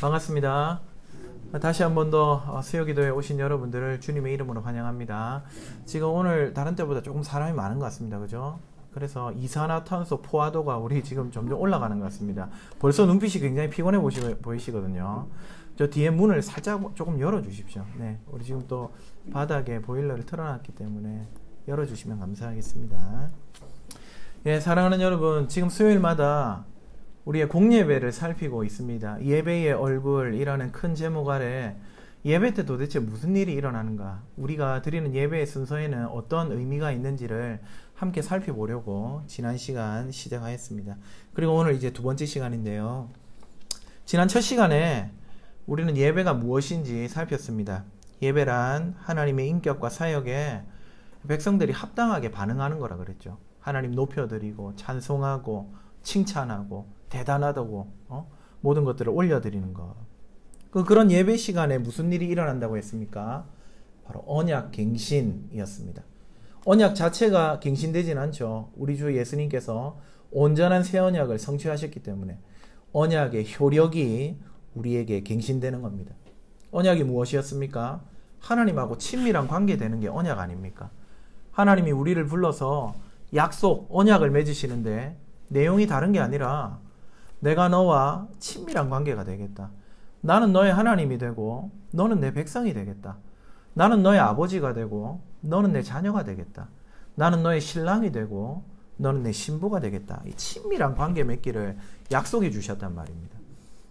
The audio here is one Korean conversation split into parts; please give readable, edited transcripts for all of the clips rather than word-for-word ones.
반갑습니다. 다시 한 번 더 수요기도에 오신 여러분들을 주님의 이름으로 환영합니다. 지금 오늘 다른 때보다 조금 사람이 많은 것 같습니다. 그죠? 그래서 이산화탄소 포화도가 우리 지금 점점 올라가는 것 같습니다. 벌써 눈빛이 굉장히 피곤해 보이시거든요. 저 뒤에 문을 살짝 조금 열어주십시오. 네, 우리 지금 또 바닥에 보일러를 틀어놨기 때문에 열어주시면 감사하겠습니다. 예, 사랑하는 여러분, 지금 수요일마다 우리의 공예배를 살피고 있습니다. 예배의 얼굴이라는 큰 제목 아래 예배 때 도대체 무슨 일이 일어나는가, 우리가 드리는 예배의 순서에는 어떤 의미가 있는지를 함께 살펴보려고 지난 시간 시작하였습니다. 그리고 오늘 이제 두 번째 시간인데요. 지난 첫 시간에 우리는 예배가 무엇인지 살폈습니다. 예배란 하나님의 인격과 사역에 백성들이 합당하게 반응하는 거라 그랬죠. 하나님 높여드리고 찬송하고 칭찬하고 대단하다고 모든 것들을 올려드리는 것. 그런 예배 시간에 무슨 일이 일어난다고 했습니까? 바로 언약 갱신이었습니다. 언약 자체가 갱신되진 않죠. 우리 주 예수님께서 온전한 새 언약을 성취하셨기 때문에 언약의 효력이 우리에게 갱신되는 겁니다. 언약이 무엇이었습니까? 하나님하고 친밀한 관계 되는 게 언약 아닙니까? 하나님이 우리를 불러서 약속, 언약을 맺으시는데 내용이 다른 게 아니라 내가 너와 친밀한 관계가 되겠다. 나는 너의 하나님이 되고 너는 내 백성이 되겠다. 나는 너의 아버지가 되고 너는 내 자녀가 되겠다. 나는 너의 신랑이 되고 너는 내 신부가 되겠다. 이 친밀한 관계 맺기를 약속해 주셨단 말입니다.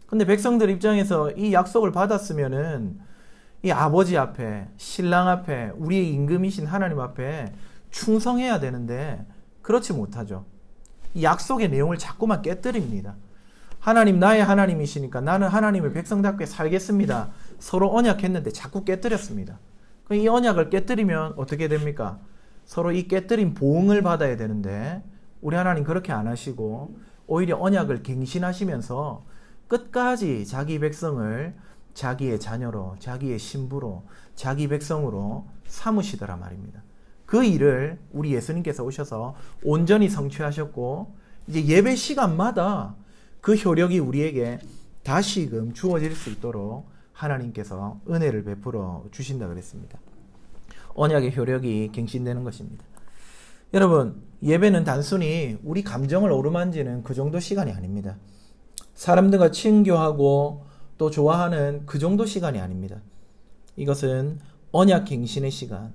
근데 백성들 입장에서 이 약속을 받았으면은 이 아버지 앞에, 신랑 앞에, 우리의 임금이신 하나님 앞에 충성해야 되는데 그렇지 못하죠. 이 약속의 내용을 자꾸만 깨뜨립니다. 하나님 나의 하나님이시니까 나는 하나님의 백성답게 살겠습니다. 서로 언약했는데 자꾸 깨뜨렸습니다. 이 언약을 깨뜨리면 어떻게 됩니까? 서로 이 깨뜨린 보응을 받아야 되는데 우리 하나님 그렇게 안 하시고 오히려 언약을 갱신하시면서 끝까지 자기 백성을 자기의 자녀로, 자기의 신부로, 자기 백성으로 삼으시더라 말입니다. 그 일을 우리 예수님께서 오셔서 온전히 성취하셨고 이제 예배 시간마다 그 효력이 우리에게 다시금 주어질 수 있도록 하나님께서 은혜를 베풀어 주신다 그랬습니다. 언약의 효력이 갱신되는 것입니다. 여러분, 예배는 단순히 우리 감정을 어루만지는 그 정도 시간이 아닙니다. 사람들과 친교하고 또 좋아하는 그 정도 시간이 아닙니다. 이것은 언약 갱신의 시간,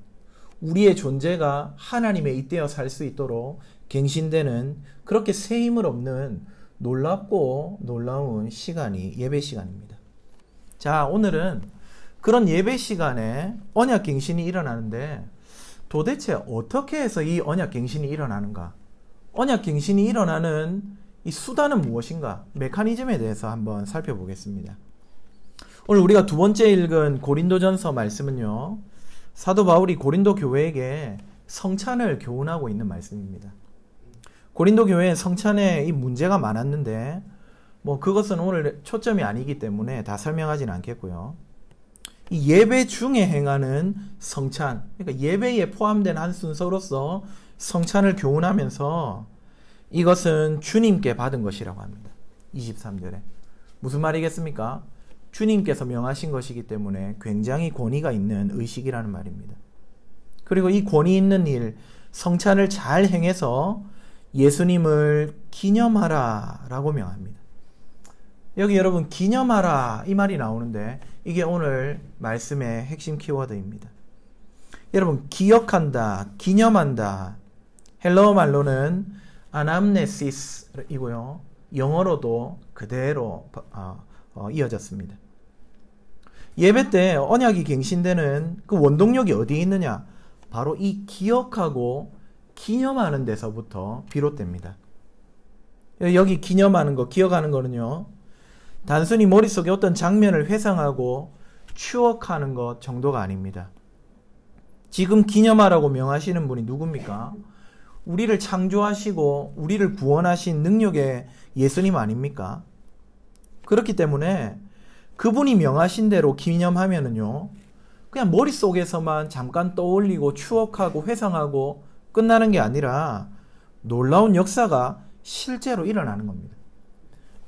우리의 존재가 하나님에 잇대어 살 수 있도록 갱신되는 그렇게 새 힘을 없는 놀랍고 놀라운 시간이 예배 시간입니다. 자, 오늘은 그런 예배 시간에 언약 갱신이 일어나는데 도대체 어떻게 해서 이 언약 갱신이 일어나는가? 언약 갱신이 일어나는 이 수단은 무엇인가? 메커니즘에 대해서 한번 살펴보겠습니다. 오늘 우리가 두 번째 읽은 고린도전서 말씀은요, 사도 바울이 고린도 교회에게 성찬을 교훈하고 있는 말씀입니다. 고린도 교회에 성찬에 이 문제가 많았는데 그것은 오늘 초점이 아니기 때문에 다 설명하지는 않겠고요. 이 예배 중에 행하는 성찬, 그러니까 예배에 포함된 한 순서로서 성찬을 교훈하면서 이것은 주님께 받은 것이라고 합니다. 23절에. 무슨 말이겠습니까? 주님께서 명하신 것이기 때문에 굉장히 권위가 있는 의식이라는 말입니다. 그리고 이 권위 있는 일, 성찬을 잘 행해서 예수님을 기념하라 라고 명합니다. 여기 여러분 기념하라 이 말이 나오는데 이게 오늘 말씀의 핵심 키워드입니다. 여러분 기억한다, 기념한다, 헬라어 말로는 아남네시스이고요. 영어로도 그대로 이어졌습니다. 예배 때 언약이 갱신되는 그 원동력이 어디에 있느냐? 바로 이 기억하고 기념하는 데서부터 비롯됩니다. 여기 기념하는 거, 기억하는 거는요, 단순히 머릿속에 어떤 장면을 회상하고 추억하는 것 정도가 아닙니다. 지금 기념하라고 명하시는 분이 누굽니까? 우리를 창조하시고 우리를 구원하신 능력의 예수님 아닙니까? 그렇기 때문에 그분이 명하신 대로 기념하면은요, 그냥 머릿속에서만 잠깐 떠올리고 추억하고 회상하고 끝나는 게 아니라 놀라운 역사가 실제로 일어나는 겁니다.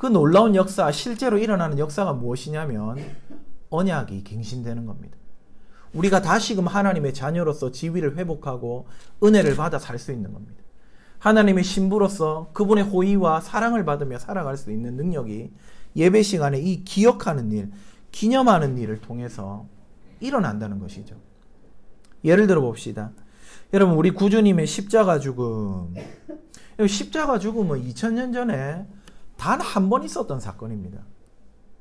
그 놀라운 역사, 실제로 일어나는 역사가 무엇이냐면 언약이 갱신되는 겁니다. 우리가 다시금 하나님의 자녀로서 지위를 회복하고 은혜를 받아 살 수 있는 겁니다. 하나님의 신부로서 그분의 호의와 사랑을 받으며 살아갈 수 있는 능력이 예배 시간에 이 기억하는 일, 기념하는 일을 통해서 일어난다는 것이죠. 예를 들어 봅시다. 여러분, 우리 구주님의 십자가 죽음. 십자가 죽음은 2000년 전에 단 한 번 있었던 사건입니다.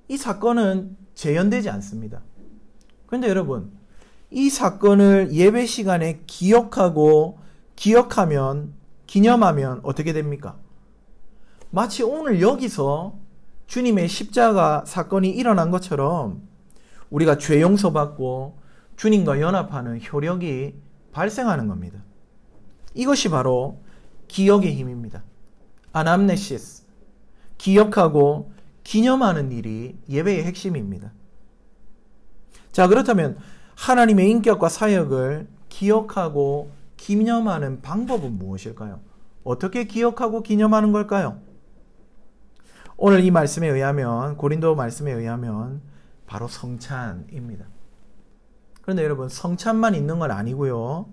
이 사건은 재현되지 않습니다. 그런데 여러분, 이 사건을 예배 시간에 기억하면, 기념하면 어떻게 됩니까? 마치 오늘 여기서 주님의 십자가 사건이 일어난 것처럼 우리가 죄 용서받고 주님과 연합하는 효력이 발생하는 겁니다. 이것이 바로 기억의 힘입니다. 아남네시스. 기억하고 기념하는 일이 예배의 핵심입니다. 자, 그렇다면 하나님의 인격과 사역을 기억하고 기념하는 방법은 무엇일까요? 어떻게 기억하고 기념하는 걸까요? 오늘 이 말씀에 의하면, 고린도 말씀에 의하면 바로 성찬입니다. 그런데 여러분, 성찬만 있는 건 아니고요.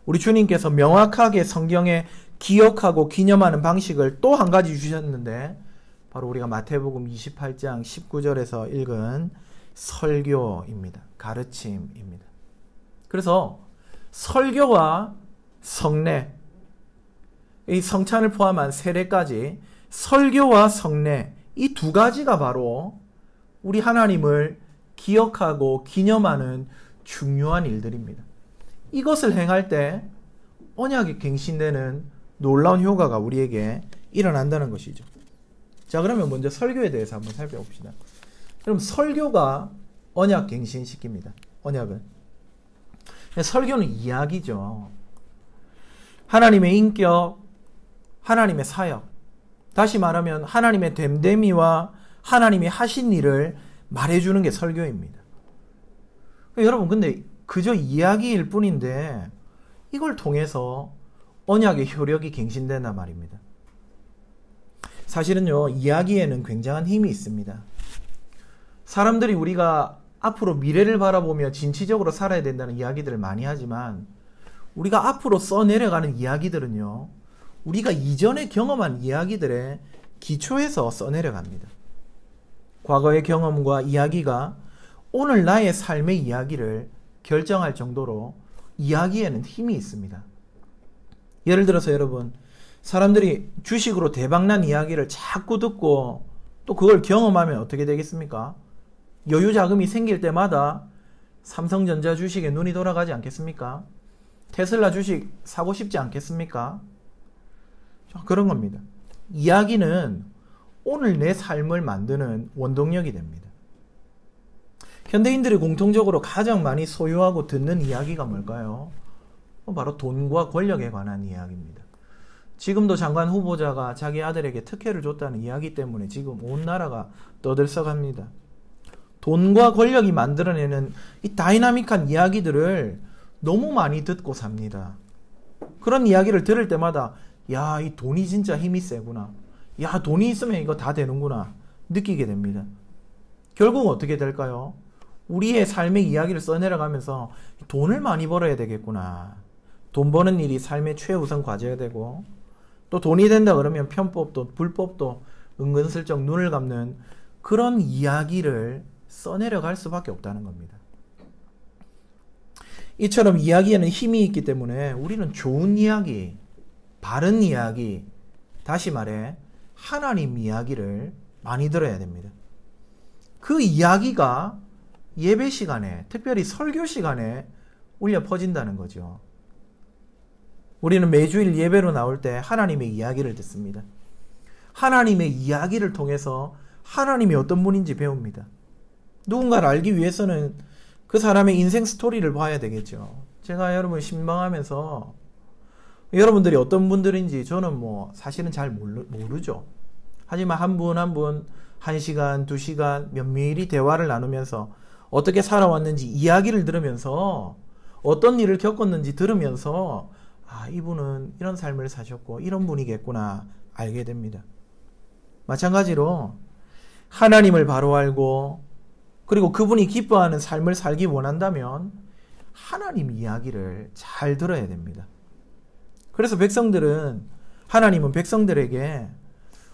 우리 주님께서 명확하게 성경에 기억하고 기념하는 방식을 또 한 가지 주셨는데 바로 우리가 마태복음 28장 19절에서 읽은 설교입니다. 가르침입니다. 그래서 설교와 성례, 이 성찬을 포함한 세례까지 설교와 성례, 이 두 가지가 바로 우리 하나님을 기억하고 기념하는 중요한 일들입니다. 이것을 행할 때 언약이 갱신되는 놀라운 효과가 우리에게 일어난다는 것이죠. 자, 그러면 먼저 설교에 대해서 한번 살펴봅시다. 그럼 설교가 언약 갱신시킵니다. 언약은. 설교는 이야기죠. 하나님의 인격, 하나님의 사역. 다시 말하면 하나님의 됨됨이와 하나님이 하신 일을 말해주는 게 설교입니다. 여러분, 근데 그저 이야기일 뿐인데 이걸 통해서 언약의 효력이 갱신된단 말입니다. 사실은요, 이야기에는 굉장한 힘이 있습니다. 사람들이 우리가 앞으로 미래를 바라보며 진취적으로 살아야 된다는 이야기들을 많이 하지만 우리가 앞으로 써내려가는 이야기들은요, 우리가 이전에 경험한 이야기들의 기초에서 써내려갑니다. 과거의 경험과 이야기가 오늘 나의 삶의 이야기를 결정할 정도로 이야기에는 힘이 있습니다. 예를 들어서 여러분, 사람들이 주식으로 대박난 이야기를 자꾸 듣고 또 그걸 경험하면 어떻게 되겠습니까? 여유 자금이 생길 때마다 삼성전자 주식에 눈이 돌아가지 않겠습니까? 테슬라 주식 사고 싶지 않겠습니까? 그런 겁니다. 이야기는 오늘 내 삶을 만드는 원동력이 됩니다. 현대인들이 공통적으로 가장 많이 소유하고 듣는 이야기가 뭘까요? 바로 돈과 권력에 관한 이야기입니다. 지금도 장관 후보자가 자기 아들에게 특혜를 줬다는 이야기 때문에 지금 온 나라가 떠들썩합니다. 돈과 권력이 만들어내는 이 다이나믹한 이야기들을 너무 많이 듣고 삽니다. 그런 이야기를 들을 때마다 야, 이 돈이 진짜 힘이 세구나. 야, 돈이 있으면 이거 다 되는구나 느끼게 됩니다. 결국은 어떻게 될까요? 우리의 삶의 이야기를 써내려가면서 돈을 많이 벌어야 되겠구나. 돈 버는 일이 삶의 최우선 과제가 되고, 또 돈이 된다 그러면 편법도 불법도 은근슬쩍 눈을 감는 그런 이야기를 써내려갈 수밖에 없다는 겁니다. 이처럼 이야기에는 힘이 있기 때문에 우리는 좋은 이야기, 바른 이야기, 다시 말해 하나님 이야기를 많이 들어야 됩니다. 그 이야기가 예배 시간에, 특별히 설교 시간에 울려 퍼진다는 거죠. 우리는 매주일 예배로 나올 때 하나님의 이야기를 듣습니다. 하나님의 이야기를 통해서 하나님이 어떤 분인지 배웁니다. 누군가를 알기 위해서는 그 사람의 인생 스토리를 봐야 되겠죠. 제가 여러분 신방하면서 여러분들이 어떤 분들인지 저는 사실은 잘 모르죠. 하지만 한 분 한 분 1시간, 2시간 면밀히 대화를 나누면서 어떻게 살아왔는지 이야기를 들으면서 어떤 일을 겪었는지 들으면서 아, 이분은 이런 삶을 사셨고 이런 분이겠구나 알게 됩니다. 마찬가지로 하나님을 바로 알고 그리고 그분이 기뻐하는 삶을 살기 원한다면 하나님 이야기를 잘 들어야 됩니다. 그래서 하나님은 백성들에게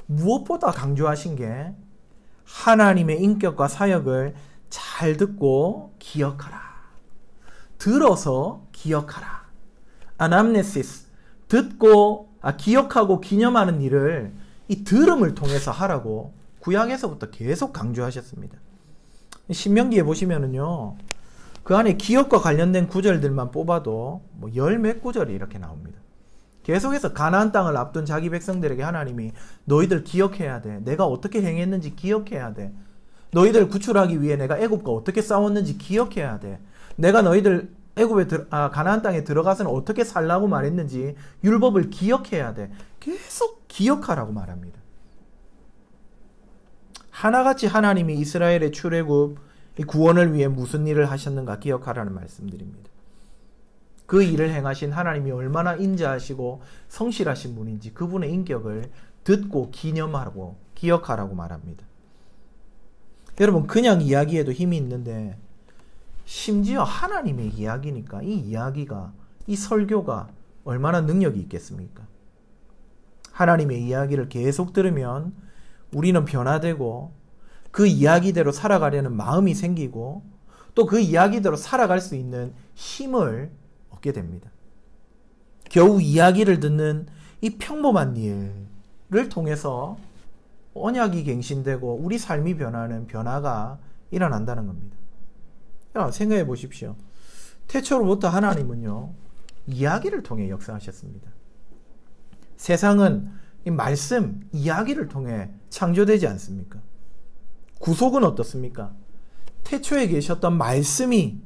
무엇보다 강조하신 게 하나님의 인격과 사역을 잘 듣고 기억하라. 들어서 기억하라. 아남네시스, 기억하고 기념하는 일을 이 들음을 통해서 하라고 구약에서부터 계속 강조하셨습니다. 신명기에 보시면은요, 그 안에 기억과 관련된 구절들만 뽑아도 뭐 열 몇 구절이 이렇게 나옵니다. 계속해서 가나안 땅을 앞둔 자기 백성들에게 하나님이 너희들 기억해야 돼. 내가 어떻게 행했는지 기억해야 돼. 너희들 구출하기 위해 내가 애굽과 어떻게 싸웠는지 기억해야 돼. 내가 너희들 가나안 땅에 들어가서는 어떻게 살라고 말했는지 율법을 기억해야 돼. 계속 기억하라고 말합니다. 하나같이 하나님이 이스라엘의 출애굽, 구원을 위해 무슨 일을 하셨는가 기억하라는 말씀드립니다. 그 일을 행하신 하나님이 얼마나 인자하시고 성실하신 분인지 그분의 인격을 듣고 기념하라고 기억하라고 말합니다. 여러분, 그냥 이야기에도 힘이 있는데 심지어 하나님의 이야기니까 이 이야기가, 이 설교가 얼마나 능력이 있겠습니까? 하나님의 이야기를 계속 들으면 우리는 변화되고 그 이야기대로 살아가려는 마음이 생기고 또 그 이야기대로 살아갈 수 있는 힘을 얻게 됩니다. 겨우 이야기를 듣는 이 평범한 일을 통해서 언약이 갱신되고 우리 삶이 변하는 변화가 일어난다는 겁니다. 생각해 보십시오. 태초로부터 하나님은요, 이야기를 통해 역사하셨습니다. 세상은 이 말씀, 이야기를 통해 창조되지 않습니까? 구속은 어떻습니까? 태초에 계셨던 말씀이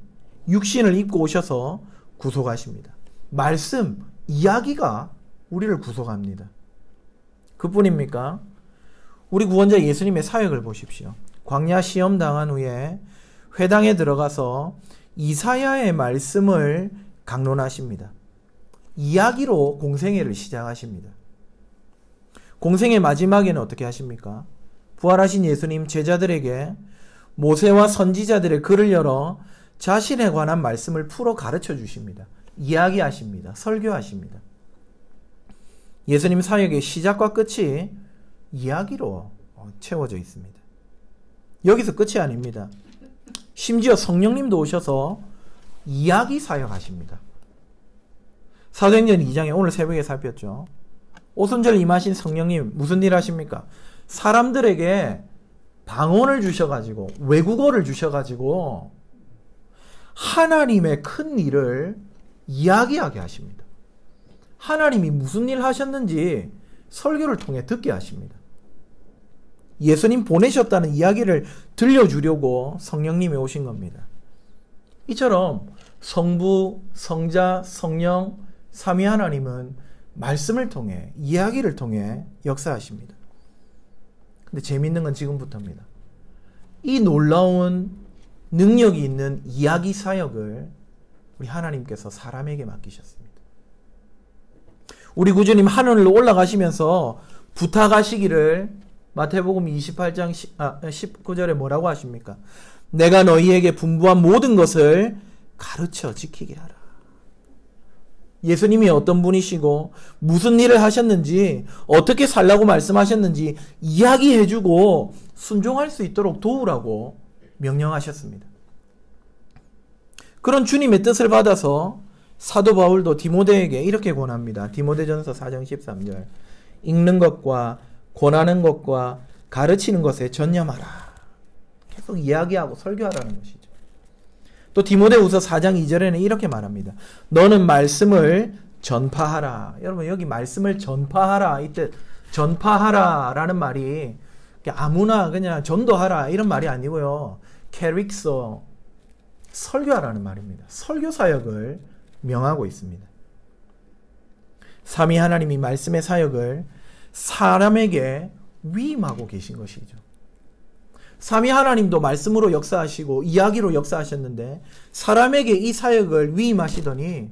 육신을 입고 오셔서 구속하십니다. 말씀, 이야기가 우리를 구속합니다. 그뿐입니까? 우리 구원자 예수님의 사역을 보십시오. 광야 시험 당한 후에 회당에 들어가서 이사야의 말씀을 강론하십니다. 이야기로 공생애를 시작하십니다. 공생의 마지막에는 어떻게 하십니까? 부활하신 예수님 제자들에게 모세와 선지자들의 글을 열어 자신에 관한 말씀을 풀어 가르쳐 주십니다. 이야기하십니다. 설교하십니다. 예수님 사역의 시작과 끝이 이야기로 채워져 있습니다. 여기서 끝이 아닙니다. 심지어 성령님도 오셔서 이야기 사역하십니다. 사도행전 2장에 오늘 새벽에 살폈죠. 오순절 임하신 성령님 무슨 일 하십니까? 사람들에게 방언을 주셔가지고 외국어를 주셔가지고 하나님의 큰 일을 이야기하게 하십니다. 하나님이 무슨 일 하셨는지 설교를 통해 듣게 하십니다. 예수님 보내셨다는 이야기를 들려주려고 성령님이 오신 겁니다. 이처럼 성부, 성자, 성령, 삼위 하나님은 말씀을 통해, 이야기를 통해 역사하십니다. 근데 재밌는 건 지금부터입니다. 이 놀라운 능력이 있는 이야기 사역을 우리 하나님께서 사람에게 맡기셨습니다. 우리 구주님 하늘로 올라가시면서 부탁하시기를 마태복음 28장 19절에 뭐라고 하십니까? 내가 너희에게 분부한 모든 것을 가르쳐 지키게 하라. 예수님이 어떤 분이시고 무슨 일을 하셨는지 어떻게 살라고 말씀하셨는지 이야기해주고 순종할 수 있도록 도우라고 명령하셨습니다. 그런 주님의 뜻을 받아서 사도 바울도 디모데에게 이렇게 권합니다. 디모데전서 4장 13절 읽는 것과 권하는 것과 가르치는 것에 전념하라. 계속 이야기하고 설교하라는 것이죠. 또 디모데후서 4장 2절에는 이렇게 말합니다. 너는 말씀을 전파하라. 여러분 여기 말씀을 전파하라. 이때 전파하라라는 말이 아무나 그냥 전도하라 이런 말이 아니고요. 캐릭서 설교하라는 말입니다. 설교 사역을 명하고 있습니다. 삼위 하나님이 말씀의 사역을 사람에게 위임하고 계신 것이죠. 삼위 하나님도 말씀으로 역사하시고 이야기로 역사하셨는데 사람에게 이 사역을 위임하시더니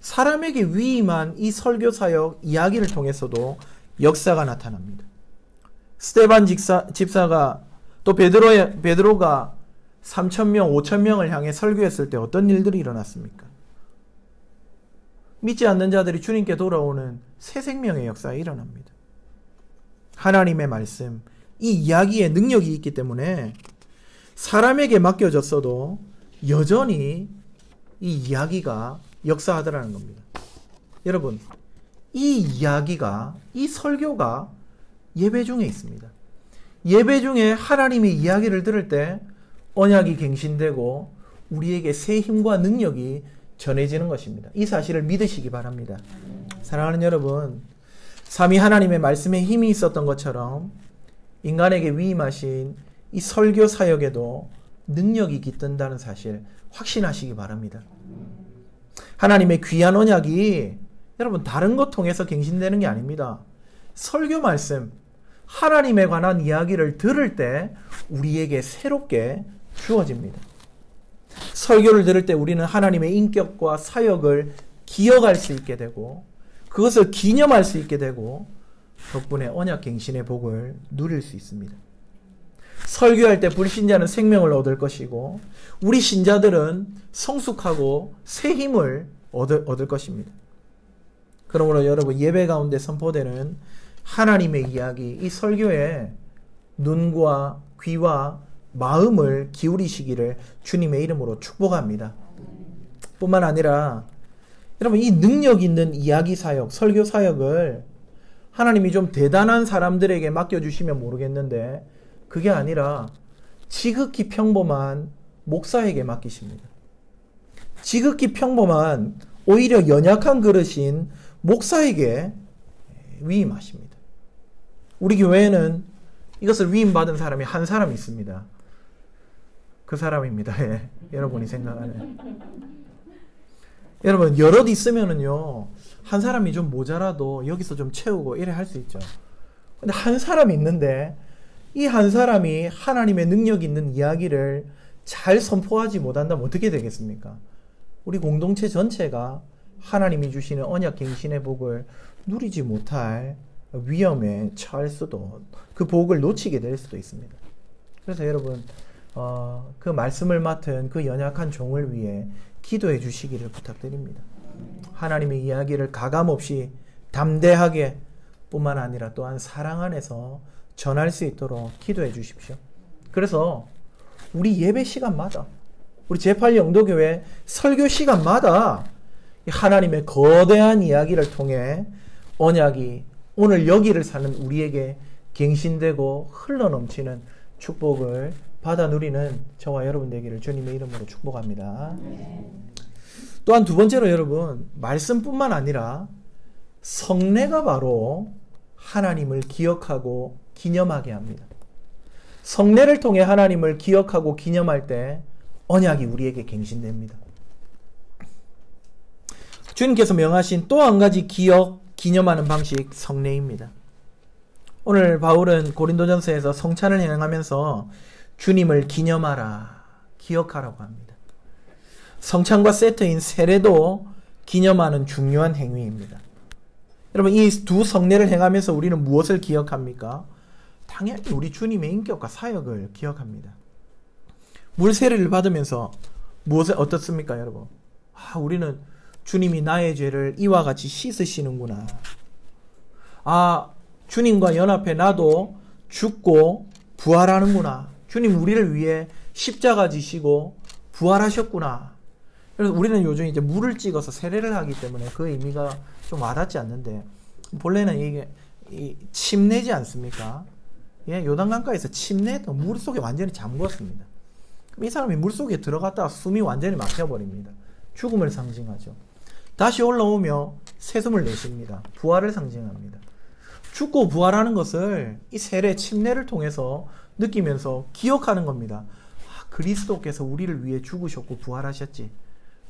사람에게 위임한 이 설교 사역 이야기를 통해서도 역사가 나타납니다. 스데반 집사가 또 베드로가 3,000명, 5,000명을 향해 설교했을 때 어떤 일들이 일어났습니까? 믿지 않는 자들이 주님께 돌아오는 새 생명의 역사가 일어납니다. 하나님의 말씀, 이 이야기에 능력이 있기 때문에 사람에게 맡겨졌어도 여전히 이 이야기가 역사하더라는 겁니다. 여러분, 이 이야기가, 이 설교가 예배 중에 있습니다. 예배 중에 하나님의 이야기를 들을 때 언약이 갱신되고 우리에게 새 힘과 능력이 전해지는 것입니다. 이 사실을 믿으시기 바랍니다. 사랑하는 여러분, 삼위 하나님의 말씀에 힘이 있었던 것처럼 인간에게 위임하신 이 설교 사역에도 능력이 깃든다는 사실 확신하시기 바랍니다. 하나님의 귀한 언약이 여러분 다른 것 통해서 갱신되는 게 아닙니다. 설교 말씀, 하나님에 관한 이야기를 들을 때 우리에게 새롭게 주어집니다. 설교를 들을 때 우리는 하나님의 인격과 사역을 기억할 수 있게 되고 그것을 기념할 수 있게 되고 덕분에 언약갱신의 복을 누릴 수 있습니다. 설교할 때 불신자는 생명을 얻을 것이고 우리 신자들은 성숙하고 새 힘을 얻을 것입니다. 그러므로 여러분, 예배 가운데 선포되는 하나님의 이야기, 이 설교에 눈과 귀와 마음을 기울이시기를 주님의 이름으로 축복합니다. 뿐만 아니라 여러분, 이 능력 있는 이야기 사역, 설교 사역을 하나님이 좀 대단한 사람들에게 맡겨주시면 모르겠는데 그게 아니라 지극히 평범한 목사에게 맡기십니다. 지극히 평범한 오히려 연약한 그릇인 목사에게 위임하십니다. 우리 교회에는 이것을 위임받은 사람이 한 사람 있습니다. 그 사람입니다. 예, 여러분이 생각하는. 여러분, 여럿 있으면은요, 한 사람이 좀 모자라도 여기서 좀 채우고 이래 할 수 있죠. 근데 한 사람이 있는데 이 한 사람이 하나님의 능력 있는 이야기를 잘 선포하지 못한다면 어떻게 되겠습니까? 우리 공동체 전체가 하나님이 주시는 언약 갱신의 복을 누리지 못할 위험에 처할 수도, 그 복을 놓치게 될 수도 있습니다. 그래서 여러분, 그 말씀을 맡은 그 연약한 종을 위해 기도해 주시기를 부탁드립니다. 하나님의 이야기를 가감없이 담대하게 뿐만 아니라 또한 사랑 안에서 전할 수 있도록 기도해 주십시오. 그래서 우리 예배 시간마다, 우리 제8영도교회 설교 시간마다 하나님의 거대한 이야기를 통해 언약이 오늘 여기를 사는 우리에게 갱신되고 흘러넘치는 축복을 받아 누리는 저와 여러분 되기를 주님의 이름으로 축복합니다. 또한 두 번째로 여러분, 말씀뿐만 아니라 성례가 바로 하나님을 기억하고 기념하게 합니다. 성례를 통해 하나님을 기억하고 기념할 때 언약이 우리에게 갱신됩니다. 주님께서 명하신 또 한 가지 기념하는 방식, 성례입니다. 오늘 바울은 고린도전서에서 성찬을 행하면서 주님을 기념하라, 기억하라고 합니다. 성찬과 세트인 세례도 기념하는 중요한 행위입니다. 여러분, 이 두 성례를 행하면서 우리는 무엇을 기억합니까? 당연히 우리 주님의 인격과 사역을 기억합니다. 물세례를 받으면서 무엇을 어떻습니까, 여러분? 우리는 주님이 나의 죄를 이와 같이 씻으시는구나. 주님과 연합해 나도 죽고 부활하는구나. 주님 우리를 위해 십자가 지시고 부활하셨구나. 그래서 우리는 요즘 이제 물을 찍어서 세례를 하기 때문에 그 의미가 좀 와닿지 않는데, 본래는 이게 침내지 않습니까? 예, 요단강가에서 침내했던 물 속에 완전히 잠궜습니다. 그럼 이 사람이 물 속에 들어갔다가 숨이 완전히 막혀버립니다. 죽음을 상징하죠. 다시 올라오며 새숨을 내쉽니다. 부활을 상징합니다. 죽고 부활하는 것을 이 세례, 침례를 통해서 느끼면서 기억하는 겁니다. 그리스도께서 우리를 위해 죽으셨고 부활하셨지.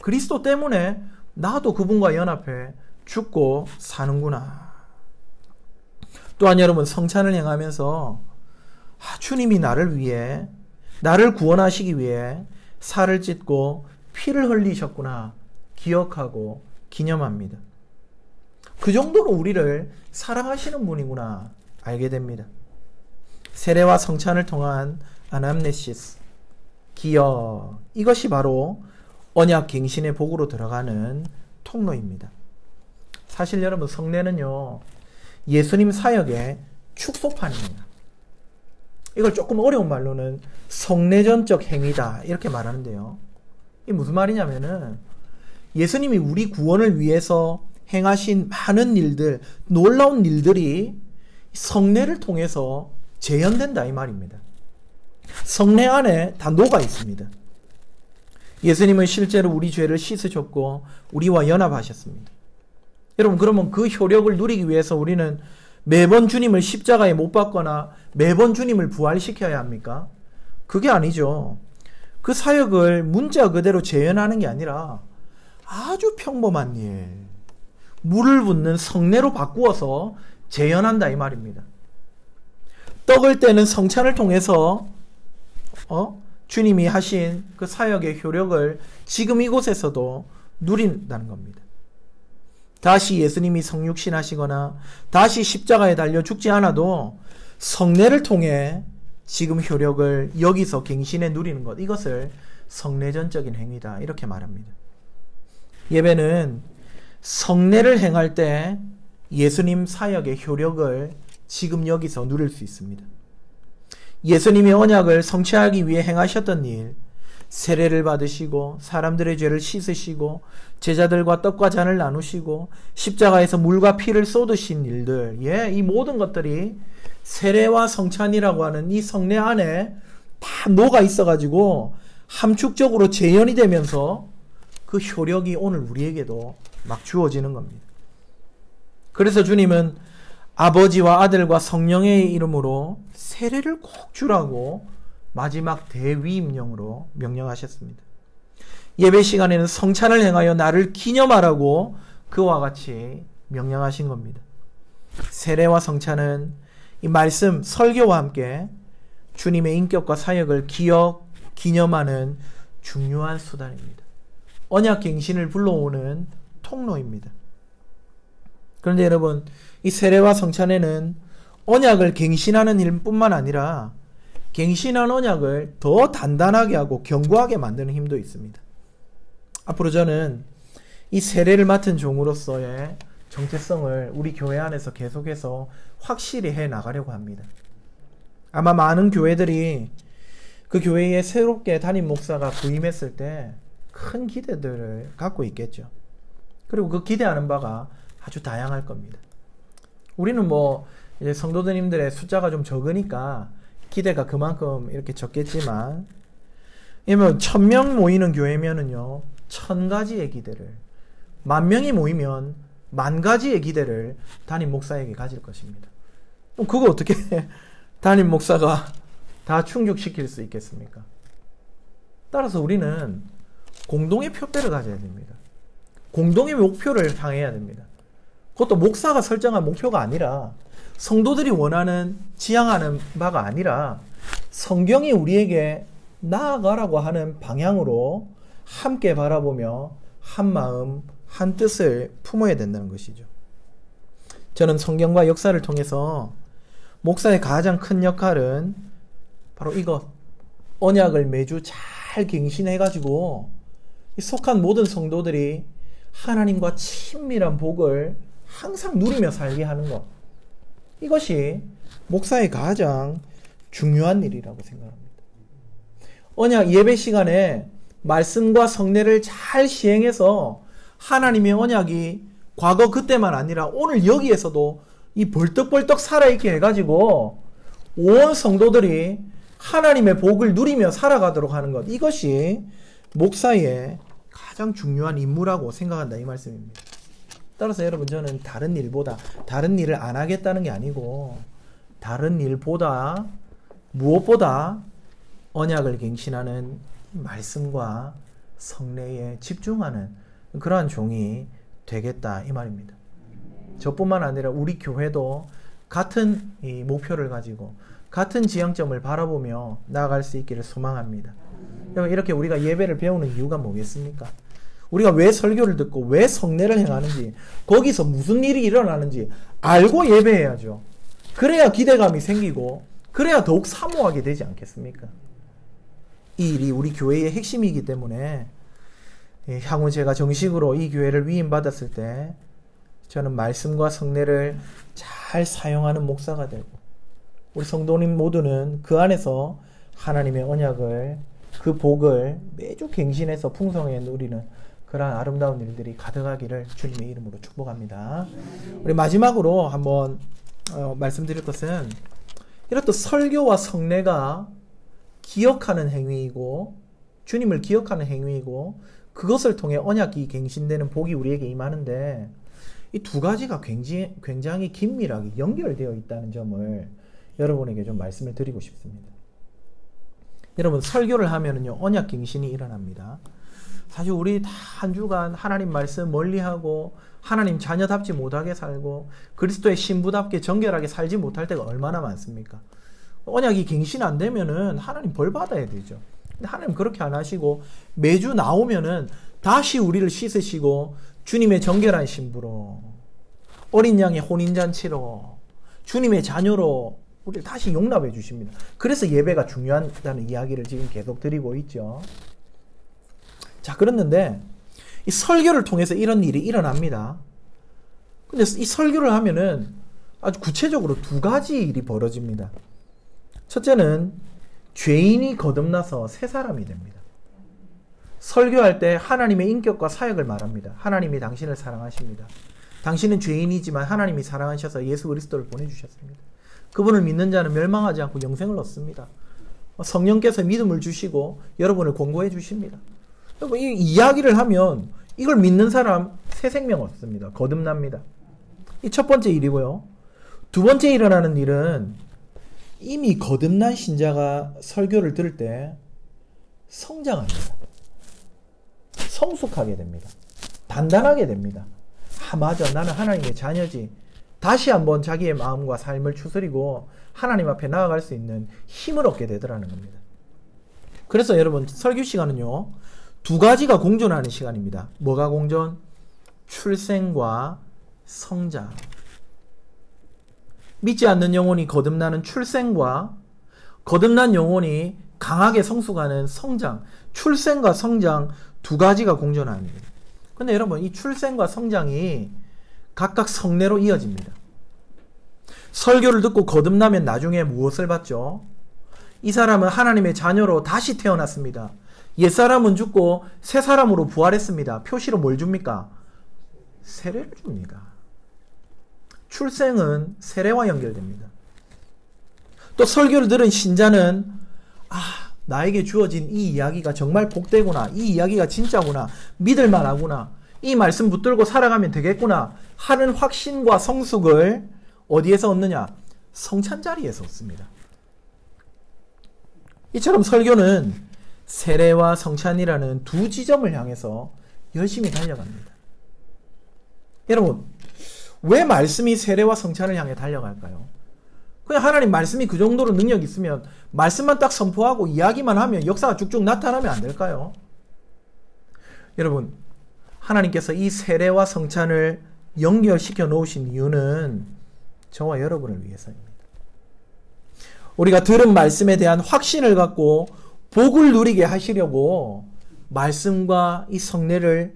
그리스도 때문에 나도 그분과 연합해 죽고 사는구나. 또한 여러분, 성찬을 행하면서 주님이 나를 위해, 나를 구원하시기 위해 살을 찢고 피를 흘리셨구나 기억하고 기념합니다. 그 정도로 우리를 사랑하시는 분이구나 알게 됩니다. 세례와 성찬을 통한 아남네시스, 기여, 이것이 바로 언약 갱신의 복으로 들어가는 통로입니다. 사실 여러분, 성례는요, 예수님 사역의 축소판입니다. 이걸 조금 어려운 말로는 성례전적 행위다 이렇게 말하는데요. 이게 무슨 말이냐면은 예수님이 우리 구원을 위해서 행하신 많은 일들, 놀라운 일들이 성례를 통해서 재현된다 이 말입니다. 성례 안에 다 녹아 있습니다. 예수님은 실제로 우리 죄를 씻으셨고 우리와 연합하셨습니다. 여러분, 그러면 그 효력을 누리기 위해서 우리는 매번 주님을 십자가에 못 박거나 매번 주님을 부활시켜야 합니까? 그게 아니죠. 그 사역을 문자 그대로 재현하는 게 아니라 아주 평범한 일, 물을 붓는 성례로 바꾸어서 재현한다 이 말입니다. 떡을 떼는 성찬을 통해서 주님이 하신 그 사역의 효력을 지금 이곳에서도 누린다는 겁니다. 다시 예수님이 성육신 하시거나 다시 십자가에 달려 죽지 않아도 성례를 통해 지금 효력을 여기서 갱신해 누리는 것, 이것을 성례전적인 행위다 이렇게 말합니다. 예배는 성례를 행할 때 예수님 사역의 효력을 지금 여기서 누릴 수 있습니다. 예수님이 언약을 성취하기 위해 행하셨던 일, 세례를 받으시고 사람들의 죄를 씻으시고 제자들과 떡과 잔을 나누시고 십자가에서 물과 피를 쏟으신 일들, 이 모든 것들이 세례와 성찬이라고 하는 이 성례 안에 다 녹아 있어가지고 함축적으로 재현이 되면서 그 효력이 오늘 우리에게도 막 주어지는 겁니다. 그래서 주님은 아버지와 아들과 성령의 이름으로 세례를 꼭 주라고 마지막 대위임령으로 명령하셨습니다. 예배 시간에는 성찬을 행하여 나를 기념하라고 그와 같이 명령하신 겁니다. 세례와 성찬은 이 말씀, 설교와 함께 주님의 인격과 사역을 기념하는 중요한 수단입니다. 언약 갱신을 불러오는 통로입니다. 그런데 여러분, 이 세례와 성찬에는 언약을 갱신하는 일뿐만 아니라 갱신한 언약을 더 단단하게 하고 견고하게 만드는 힘도 있습니다. 앞으로 저는 이 세례를 맡은 종으로서의 정체성을 우리 교회 안에서 계속해서 확실히 해 나가려고 합니다. 아마 많은 교회들이 그 교회에 새롭게 담임 목사가 부임했을 때 큰 기대들을 갖고 있겠죠. 그리고 그 기대하는 바가 아주 다양할 겁니다. 우리는 이제 성도님들의 숫자가 좀 적으니까 기대가 그만큼 이렇게 적겠지만, 1000명 모이는 교회면은요, 1000가지의 기대를, 10,000명이 모이면 10,000가지의 기대를 담임 목사에게 가질 것입니다. 그럼 그거 어떻게 담임 목사가 다 충족시킬 수 있겠습니까? 따라서 우리는 공동의 표대를 가져야 됩니다. 공동의 목표를 향해야 됩니다. 그것도 목사가 설정한 목표가 아니라, 성도들이 원하는, 지향하는 바가 아니라 성경이 우리에게 나아가라고 하는 방향으로 함께 바라보며 한 마음, 한 뜻을 품어야 된다는 것이죠. 저는 성경과 역사를 통해서 목사의 가장 큰 역할은 바로 이것, 언약을 매주 잘 갱신해가지고 속한 모든 성도들이 하나님과 친밀한 복을 항상 누리며 살게 하는 것, 이것이 목사의 가장 중요한 일이라고 생각합니다. 언약 예배 시간에 말씀과 성례를 잘 시행해서 하나님의 언약이 과거 그때만 아니라 오늘 여기에서도 이 벌떡벌떡 살아있게 해가지고 온 성도들이 하나님의 복을 누리며 살아가도록 하는 것, 이것이 목사의 가장 중요한 임무라고 생각한다 이 말씀입니다. 따라서 여러분, 저는 다른 일을 안 하겠다는 게 아니고, 다른 일보다 무엇보다 언약을 갱신하는 말씀과 성례에 집중하는 그러한 종이 되겠다 이 말입니다. 저뿐만 아니라 우리 교회도 같은 이 목표를 가지고 같은 지향점을 바라보며 나아갈 수 있기를 소망합니다. 이렇게 우리가 예배를 배우는 이유가 뭐겠습니까? 우리가 왜 설교를 듣고 왜 성례를 행하는지, 거기서 무슨 일이 일어나는지 알고 예배해야죠. 그래야 기대감이 생기고, 그래야 더욱 사모하게 되지 않겠습니까? 이 일이 우리 교회의 핵심이기 때문에 향후 제가 정식으로 이 교회를 위임받았을 때 저는 말씀과 성례를 잘 사용하는 목사가 되고 우리 성도님 모두는 그 안에서 하나님의 언약을 그 복을 매주 갱신해서 풍성하게 누리는 그러한 아름다운 일들이 가득하기를 주님의 이름으로 축복합니다. 우리 마지막으로 한번 말씀드릴 것은 이렇듯 설교와 성례가 기억하는 행위이고 주님을 기억하는 행위이고 그것을 통해 언약이 갱신되는 복이 우리에게 임하는데 이 두 가지가 굉장히 긴밀하게 연결되어 있다는 점을 여러분에게 좀 말씀을 드리고 싶습니다. 여러분 설교를 하면은요 언약 갱신이 일어납니다. 사실 우리 다 한 주간 하나님 말씀 멀리하고 하나님 자녀답지 못하게 살고 그리스도의 신부답게 정결하게 살지 못할 때가 얼마나 많습니까? 언약이 갱신 안 되면은 하나님 벌 받아야 되죠. 근데 하나님 그렇게 안 하시고 매주 나오면은 다시 우리를 씻으시고 주님의 정결한 신부로 어린 양의 혼인잔치로 주님의 자녀로 우리를 다시 용납해 주십니다. 그래서 예배가 중요하다는 이야기를 지금 계속 드리고 있죠. 자, 그랬는데 이 설교를 통해서 이런 일이 일어납니다. 근데 이 설교를 하면은 아주 구체적으로 두 가지 일이 벌어집니다. 첫째는 죄인이 거듭나서 새 사람이 됩니다. 설교할 때 하나님의 인격과 사역을 말합니다. 하나님이 당신을 사랑하십니다. 당신은 죄인이지만 하나님이 사랑하셔서 예수 그리스도를 보내주셨습니다. 그분을 믿는 자는 멸망하지 않고 영생을 얻습니다. 성령께서 믿음을 주시고 여러분을 권고해 주십니다. 이 이야기를 하면 이걸 믿는 사람 새 생명 얻습니다. 거듭납니다. 이 첫 번째 일이고요. 두 번째 일어나는 일은 이미 거듭난 신자가 설교를 들을 때 성장합니다. 성숙하게 됩니다. 단단하게 됩니다. 아, 맞아. 나는 하나님의 자녀지. 다시 한번 자기의 마음과 삶을 추스리고 하나님 앞에 나아갈 수 있는 힘을 얻게 되더라는 겁니다. 그래서 여러분 설교 시간은요. 두 가지가 공존하는 시간입니다. 뭐가 공존? 출생과 성장. 믿지 않는 영혼이 거듭나는 출생과 거듭난 영혼이 강하게 성숙하는 성장. 출생과 성장 두 가지가 공존합니다. 근데 여러분 이 출생과 성장이 각각 성례로 이어집니다. 설교를 듣고 거듭나면 나중에 무엇을 받죠? 이 사람은 하나님의 자녀로 다시 태어났습니다. 옛사람은 죽고 새 사람으로 부활했습니다. 표시로 뭘 줍니까? 세례를 줍니다. 출생은 세례와 연결됩니다. 또 설교를 들은 신자는 나에게 주어진 이 이야기가 정말 복되구나. 이 이야기가 진짜구나. 믿을만하구나. 이 말씀 붙들고 살아가면 되겠구나 하는 확신과 성숙을 어디에서 얻느냐? 성찬 자리에서 얻습니다. 이처럼 설교는 세례와 성찬이라는 두 지점을 향해서 열심히 달려갑니다. 여러분, 왜 말씀이 세례와 성찬을 향해 달려갈까요? 그냥 하나님 말씀이 그 정도로 능력이 있으면 말씀만 딱 선포하고 이야기만 하면 역사가 쭉쭉 나타나면 안 될까요? 여러분, 하나님께서 이 세례와 성찬을 연결시켜 놓으신 이유는 저와 여러분을 위해서입니다. 우리가 들은 말씀에 대한 확신을 갖고 복을 누리게 하시려고 말씀과 이 성례를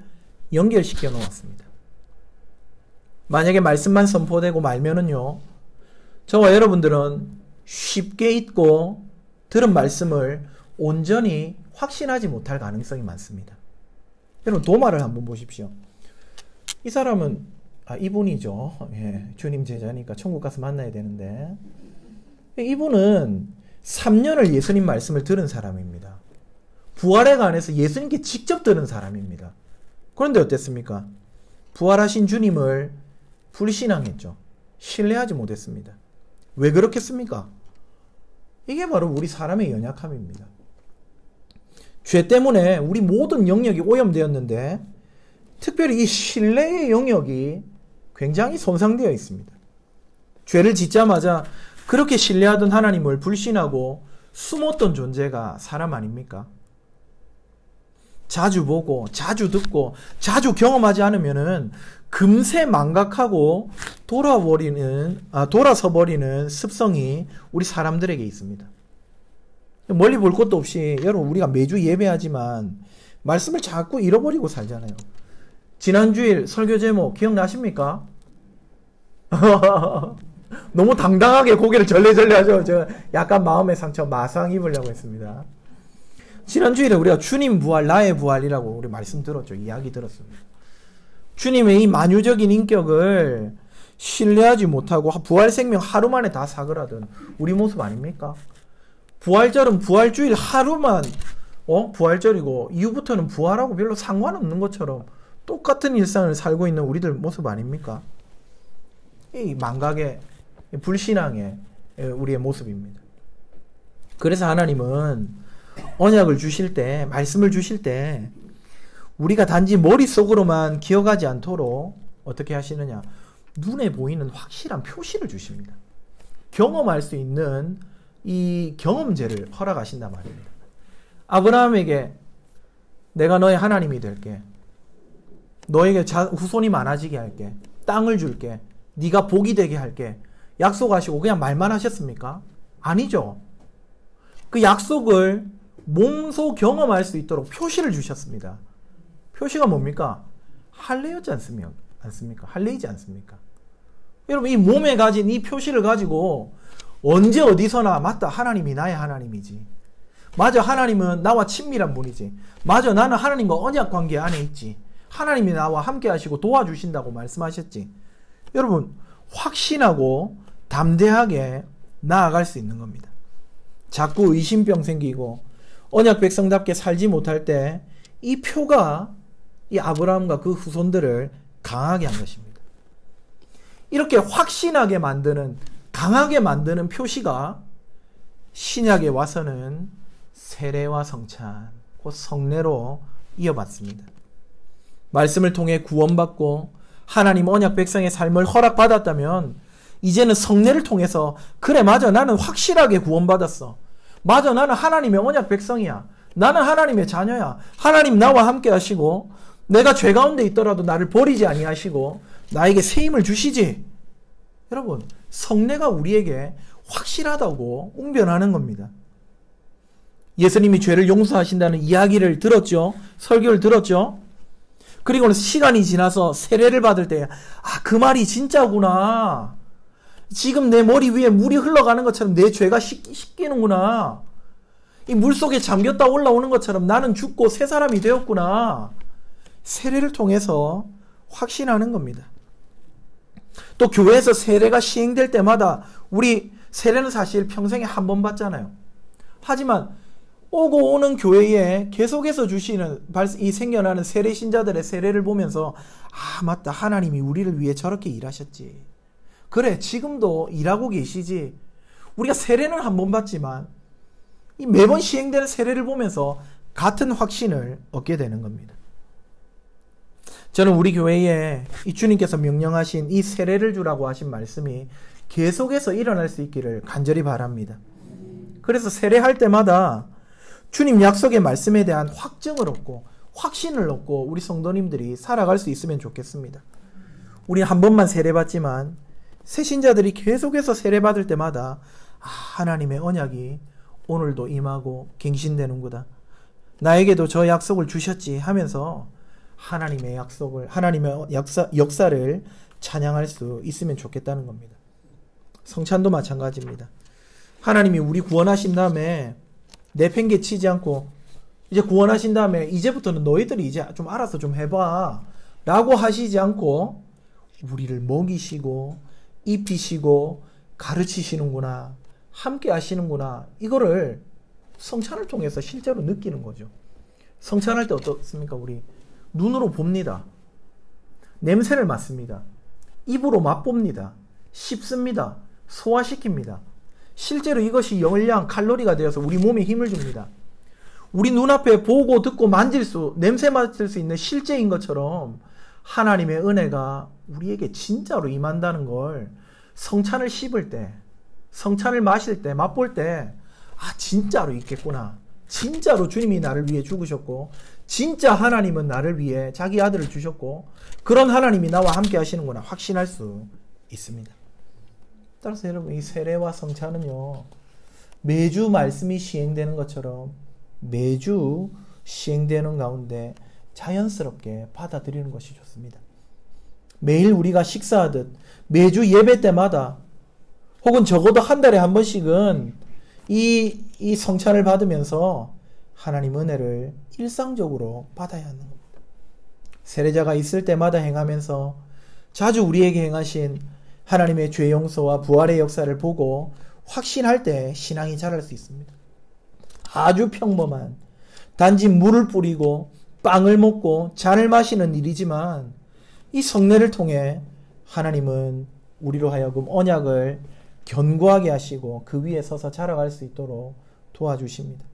연결시켜 놓았습니다. 만약에 말씀만 선포되고 말면은요, 저와 여러분들은 쉽게 잊고 들은 말씀을 온전히 확신하지 못할 가능성이 많습니다. 여러분 도마를 한번 보십시오. 이 사람은 이분이죠. 예, 주님 제자니까 천국 가서 만나야 되는데 이분은 3년을 예수님 말씀을 들은 사람입니다. 부활에 관해서 예수님께 직접 들은 사람입니다. 그런데 어땠습니까? 부활하신 주님을 불신앙했죠. 신뢰하지 못했습니다. 왜 그렇겠습니까? 이게 바로 우리 사람의 연약함입니다. 죄 때문에 우리 모든 영역이 오염되었는데 특별히 이 신뢰의 영역이 굉장히 손상되어 있습니다. 죄를 짓자마자 그렇게 신뢰하던 하나님을 불신하고 숨었던 존재가 사람 아닙니까? 자주 보고 자주 듣고 자주 경험하지 않으면은 금세 망각하고 돌아서 버리는 습성이 우리 사람들에게 있습니다. 멀리 볼 것도 없이 여러분 우리가 매주 예배하지만 말씀을 자꾸 잃어버리고 살잖아요. 지난 주일 설교 제목 기억나십니까? 너무 당당하게 고개를 절레절레 하죠. 제가 약간 마음의 상처 마상 입으려고 했습니다. 지난 주일에 우리가 주님 부활 나의 부활이라고 우리 말씀 들었죠. 이야기 들었습니다. 주님의 이 만유적인 인격을 신뢰하지 못하고 부활 생명 하루 만에 다 사그라든 우리 모습 아닙니까? 부활절은 부활주일 하루만 부활절이고 이후부터는 부활하고 별로 상관없는 것처럼 똑같은 일상을 살고 있는 우리들 모습 아닙니까? 이 망각의 불신앙의 우리의 모습입니다. 그래서 하나님은 언약을 주실 때, 말씀을 주실 때 우리가 단지 머릿속으로만 기억하지 않도록 어떻게 하시느냐? 눈에 보이는 확실한 표시를 주십니다. 경험할 수 있는 이 경험제를 허락하신단 말입니다. 아브라함에게 내가 너의 하나님이 될게. 너에게 후손이 많아지게 할게. 땅을 줄게. 네가 복이 되게 할게. 약속하시고 그냥 말만 하셨습니까? 아니죠. 그 약속을 몸소 경험할 수 있도록 표시를 주셨습니다. 표시가 뭡니까? 할례였지 않습니까? 할례이지 않습니까? 여러분 이 몸에 가진 이 표시를 가지고 언제 어디서나 맞다 하나님이 나의 하나님이지. 맞아 하나님은 나와 친밀한 분이지. 맞아 나는 하나님과 언약 관계 안에 있지. 하나님이 나와 함께 하시고 도와주신다고 말씀하셨지. 여러분 확신하고 담대하게 나아갈 수 있는 겁니다. 자꾸 의심병 생기고 언약 백성답게 살지 못할 때 이 표가 이 아브라함과 그 후손들을 강하게 한 것입니다. 이렇게 확신하게 만드는 강하게 만드는 표시가 신약에 와서는 세례와 성찬, 곧 성례로 이어받습니다. 말씀을 통해 구원받고 하나님 언약 백성의 삶을 허락받았다면 이제는 성례를 통해서 그래 맞아 나는 확실하게 구원받았어. 맞아 나는 하나님의 언약 백성이야. 나는 하나님의 자녀야. 하나님 나와 함께 하시고 내가 죄 가운데 있더라도 나를 버리지 아니하시고 나에게 새 힘을 주시지. 여러분 성례가 우리에게 확실하다고 웅변하는 겁니다. 예수님이 죄를 용서하신다는 이야기를 들었죠. 설교를 들었죠. 그리고는 시간이 지나서 세례를 받을 때 그 말이 진짜구나. 지금 내 머리 위에 물이 흘러가는 것처럼 내 죄가 씻기는구나. 이 물속에 잠겼다 올라오는 것처럼 나는 죽고 새 사람이 되었구나. 세례를 통해서 확신하는 겁니다. 또 교회에서 세례가 시행될 때마다 우리 세례는 사실 평생에 한 번 받잖아요. 하지만 오고 오는 교회에 계속해서 주시는 이 생겨나는 세례 신자들의 세례를 보면서 맞다 하나님이 우리를 위해 저렇게 일하셨지. 그래 지금도 일하고 계시지. 우리가 세례는 한 번 받지만 이 매번 시행되는 세례를 보면서 같은 확신을 얻게 되는 겁니다. 저는 우리 교회에 이 주님께서 명령하신 이 세례를 주라고 하신 말씀이 계속해서 일어날 수 있기를 간절히 바랍니다. 그래서 세례할 때마다 주님 약속의 말씀에 대한 확증을 얻고 확신을 얻고 우리 성도님들이 살아갈 수 있으면 좋겠습니다. 우리는 한 번만 세례받지만 새신자들이 계속해서 세례받을 때마다 하나님의 언약이 오늘도 임하고 갱신되는구나. 나에게도 저 약속을 주셨지 하면서 하나님의 약속을 하나님의 역사를 찬양할 수 있으면 좋겠다는 겁니다. 성찬도 마찬가지입니다. 하나님이 우리 구원하신 다음에 내팽개치지 않고 이제 구원하신 다음에 이제부터는 너희들이 이제 좀 알아서 좀 해봐 라고 하시지 않고 우리를 먹이시고 입히시고 가르치시는구나, 함께 하시는구나, 이거를 성찬을 통해서 실제로 느끼는 거죠. 성찬할 때 어떻습니까? 우리 눈으로 봅니다. 냄새를 맡습니다. 입으로 맛봅니다. 씹습니다. 소화시킵니다. 실제로 이것이 열량, 칼로리가 되어서 우리 몸에 힘을 줍니다. 우리 눈앞에 보고 듣고 만질 수, 냄새 맡을 수 있는 실제인 것처럼 하나님의 은혜가 우리에게 진짜로 임한다는 걸 성찬을 씹을 때, 성찬을 마실 때, 맛볼 때 진짜로 있겠구나. 진짜로 주님이 나를 위해 죽으셨고 진짜 하나님은 나를 위해 자기 아들을 주셨고 그런 하나님이 나와 함께 하시는구나 확신할 수 있습니다. 따라서 여러분 이 세례와 성찬은요 매주 말씀이 시행되는 것처럼 매주 시행되는 가운데 자연스럽게 받아들이는 것이 좋습니다. 매일 우리가 식사하듯 매주 예배 때마다 혹은 적어도 한 달에 한 번씩은 이 성찬을 받으면서 하나님 은혜를 일상적으로 받아야 하는 겁니다. 세례자가 있을 때마다 행하면서 자주 우리에게 행하신 하나님의 죄 용서와 부활의 역사를 보고 확신할 때 신앙이 자랄 수 있습니다. 아주 평범한 단지 물을 뿌리고 빵을 먹고 잔을 마시는 일이지만 이 성례를 통해 하나님은 우리로 하여금 언약을 견고하게 하시고 그 위에 서서 자라갈 수 있도록 도와주십니다.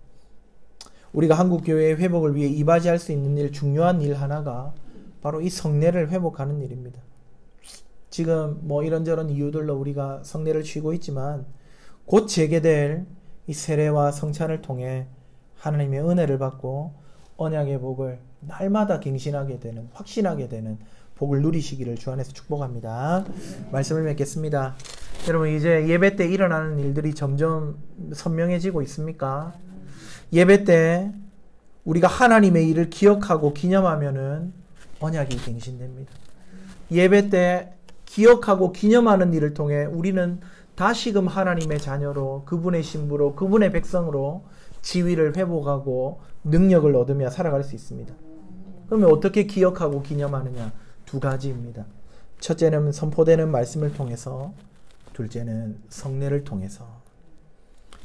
우리가 한국교회의 회복을 위해 이바지할 수 있는 일, 중요한 일 하나가 바로 이 성례를 회복하는 일입니다. 지금 뭐 이런저런 이유들로 우리가 성례를 쉬고 있지만 곧 재개될 이 세례와 성찬을 통해 하나님의 은혜를 받고 언약의 복을 날마다 갱신하게 되는, 확신하게 되는 복을 누리시기를 주 안에서 축복합니다. 말씀을 맺겠습니다. 여러분 이제 예배 때 일어나는 일들이 점점 선명해지고 있습니까? 예배 때 우리가 하나님의 일을 기억하고 기념하면은 언약이 갱신됩니다. 예배 때 기억하고 기념하는 일을 통해 우리는 다시금 하나님의 자녀로 그분의 신부로 그분의 백성으로 지위를 회복하고 능력을 얻으며 살아갈 수 있습니다. 그러면 어떻게 기억하고 기념하느냐? 두 가지입니다. 첫째는 선포되는 말씀을 통해서, 둘째는 성례를 통해서.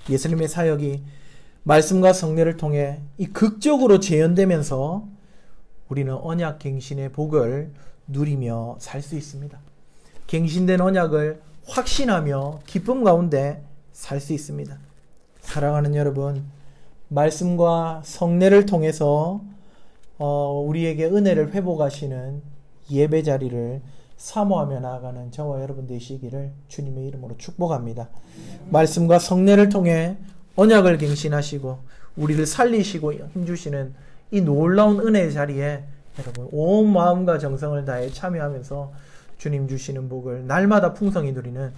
예수님의 사역이 말씀과 성례를 통해 이 극적으로 재현되면서 우리는 언약 갱신의 복을 누리며 살 수 있습니다. 갱신된 언약을 확신하며 기쁨 가운데 살 수 있습니다. 사랑하는 여러분, 말씀과 성례를 통해서 우리에게 은혜를 회복하시는 예배 자리를 사모하며 나아가는 저와 여러분 되시기를 주님의 이름으로 축복합니다. 말씀과 성례를 통해 언약을 갱신하시고 우리를 살리시고 힘주시는 이 놀라운 은혜의 자리에 여러분 온 마음과 정성을 다해 참여하면서 주님 주시는 복을 날마다 풍성히 누리는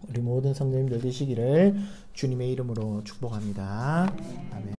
우리 모든 성도님들 되시기를 주님의 이름으로 축복합니다. 아멘.